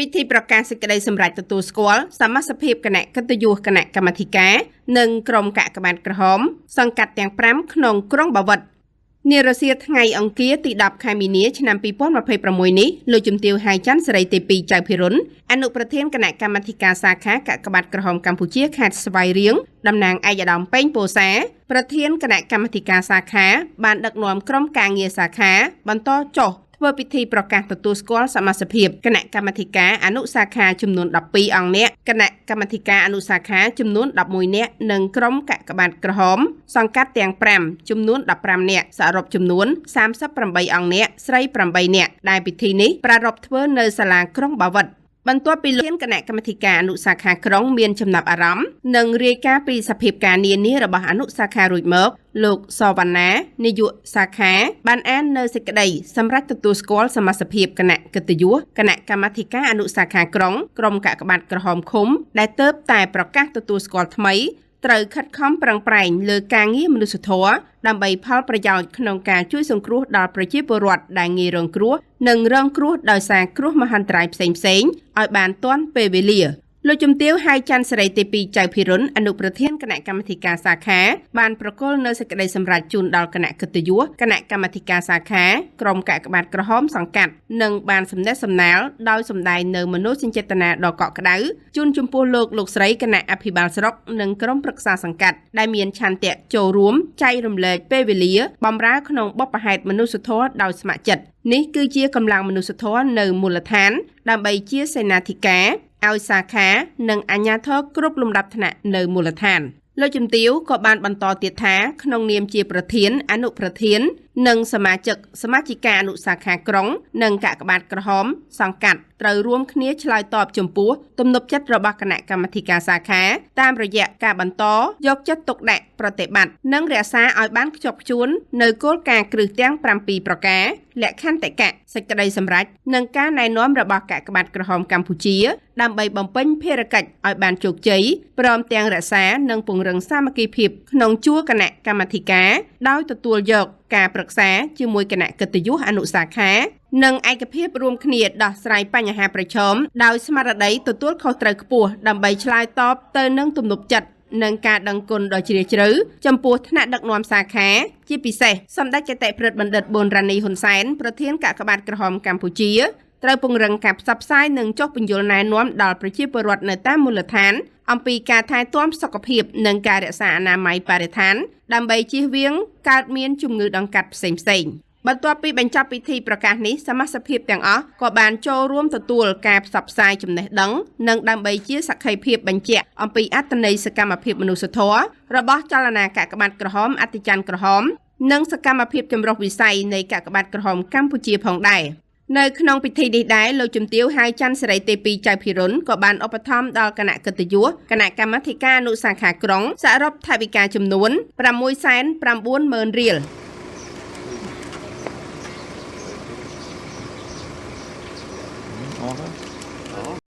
ពិធីប្រកាសសេចក្តីសម្រេចទទួលស្គាល់សមាជិកគណៈកិត្តិយសគណៈកម្មាធិការនិងក្រុមកាកបាទក្រហមសង្កាត់ទាំង5ក្នុងក្រុងបាវិតនារសៀលថ្ងៃអង្គារទី10ខែមីនាឆ្នាំ2026នេះលោកជំទាវ ហៃច័ន្ទសេរីទី2ចៅភិរុនអនុប្រធានគណៈកម្មាធិការសាខាកាកបាទក្រហមកម្ពុជាខេត្តស្វាយរៀងតំណាងឯកឧត្តមពេញពោធិ៍សាប្រធានគណៈកម្មាធិការសាខាបានដឹកនាំក្រុមការងារសាខាបន្តចុះធ្វើពិធីប្រកាសទទួលស្គាល់សមាជិកគណៈកម្មាធិការអនុសាខាចំនួន12អង្គនាក់គណៈកម្មាធិការអនុសាខាចំនួន11នាក់និងក្រុមកាកបាទក្រហមសង្កាត់ទាំង5ចំនួន15នាក់សរុបចំនួន38អង្គនាក់ស្រី8នាក់ដែលពិធីនេះប្រារព្ធធ្វើនៅសាលាក្រុងបាវិតបន្ទាប់ពីលោកគណៈកម្មាធិការអនុសាខាក្រុងមានចំណាប់អារម្មណ៍និងរាយការណ៍ពីសភាពការនានារបស់អនុសាខារួចមកលោកសវណ្ណានាយកសាខាបានអាននៅសេចក្តីសម្រាប់ទទួលស្គាល់សមាជិកគណៈកិត្តិយសគណៈកម្មាធិការអនុសាខាក្រុងក្រុមកាកបាទក្រហមឃុំដែលទើបតែប្រកាសទទួលស្គាល់ថ្មីត្រូវខិតខំប្រឹងប្រែងលើការងារមនុស្សធម៌ដើម្បីផលប្រយោជន៍ក្នុងការជួយសង្គ្រោះដល់ប្រជាពលរដ្ឋដែលងាយរងគ្រោះនិងរងគ្រោះដោយសារគ្រោះមហន្តរាយផ្សេងៗឲ្យបានទាន់ពេលវេលាលោកជំទាវ ហៃច័ន្ទសេរីទី2ចៅភិរុនអនុប្រធានគណៈកម្មាធិការសាខាបានប្រគល់នៅសេចក្តីសម្រេចជូនដល់គណៈកិត្តិយសគណៈកម្មាធិការសាខាក្រុមកាកបាទក្រហមសង្កាត់និងបានសម្ដែងសម្ដាលដោយសម្ដែងនៅមនោសញ្ចេតនាដ៏កក់ក្ដៅជូនចំពោះលោកស្រីគណៈអភិបាលស្រុកនិងក្រុមប្រឹក្សាសង្កាត់ដែលមានឆន្ទៈចូលរួមចែករំលែកពេលវេលាបម្រើក្នុងបុព្វហេតុមនុស្សធម៌ដោយស្ម័គ្រចិត្តនេះគឺជាកម្លាំងមនុស្សធម៌នៅមូលដ្ឋានដើម្បីជាសេនាធិការឲ្យសាខានិងអាជ្ញាធរគ្រប់លំដាប់ថ្នាក់នៅមូលដ្ឋានលោកជំទាវក៏បានបន្តទៀតថាក្នុងនាមជាប្រធានអនុប្រធាននិងសមាជិកាអនុសាខាក្រុងនិងកាកបាទក្រហមសង្កាត់ត្រូវរួមគ្នាឆ្លើយតបចំពោះទំនុកចិត្តរបស់គណៈកម្មាធិការសាខាតាមរយៈការបន្តយកចិត្តទុកដាក់ប្រតិបត្តិនិងរក្សាឲ្យបានខ្ជាប់ខ្ជួននៅគោលការណ៍គ្រឹះទាំង7ប្រការលក្ខន្តិកៈសេចក្តីសម្រេចនិងការណែនាំរបស់កាកបាទក្រហមកម្ពុជាដើម្បីបំពេញភារកិច្ចឲ្យបានជោគជ័យព្រមទាំងរក្សានិងពង្រឹងសាមគ្គីភាពក្នុងជួរគណៈកម្មាធិការដោយទទួលយកការប្រឹក្សាជាមួយគណៈកិត្តិយសអនុសាខានិងឯកភាពរួមគ្នាដោះស្រាយបញ្ហាប្រឈមដោយស្មារតីទទួលខុសត្រូវខ្ពស់ដើម្បីឆ្លើយតបទៅនឹងទំនុកចិត្តនិងការដឹងគុណដ៏ជ្រាលជ្រៅចំពោះថ្នាក់ដឹកនាំសាខាជាពិសេសសម្ដេចគតិប្រិទ្ធបណ្ឌិតប៊ុនរ៉ានីហ៊ុនសែនប្រធានកាកបាទក្រហមកម្ពុជាត្រូវពង្រឹងការផ្សព្វផ្សាយនិងចុះបញ្យលណែនាំដល់ប្រជាពលរដ្ឋនៅតាមមូលដ្ឋានអំពីការថែទាំសុខភាពនិងការរក្សាអនាម័យបរិស្ថានដើម្បីជៀសវាងកើតមានជំងឺដង្កាត់ផ្សេងៗបន្ទាប់ពីបញ្ចប់ពិធីប្រកាសនេះសមាជិកទាំងអស់ក៏បានចូលរួមទទួលការផ្សព្វផ្សាយចំណេះដឹងនិងដើម្បីជាសក្ខីភាពបញ្ជាក់អំពីអត្ថន័យសកម្មភាពមនុស្សធម៌របស់ចលនាកាកបាទក្រហមអតិច័ន្ទក្រហមនិងសកម្មភាពចម្រុះវិស័យនៃកាកបាទក្រហមកម្ពុជាផងដែរនៅក្នុងពិធីនេះដែរលោកជំទាវ ហៃច័ន្ទសេរីទី2ចៅភិរុនក៏បានឧបត្ថម្ភដល់គណៈកិត្តិយសគណៈកម្មាធិការអនុសាខាក្រុងសរុបថវិកាចំនួន 690,000 រៀល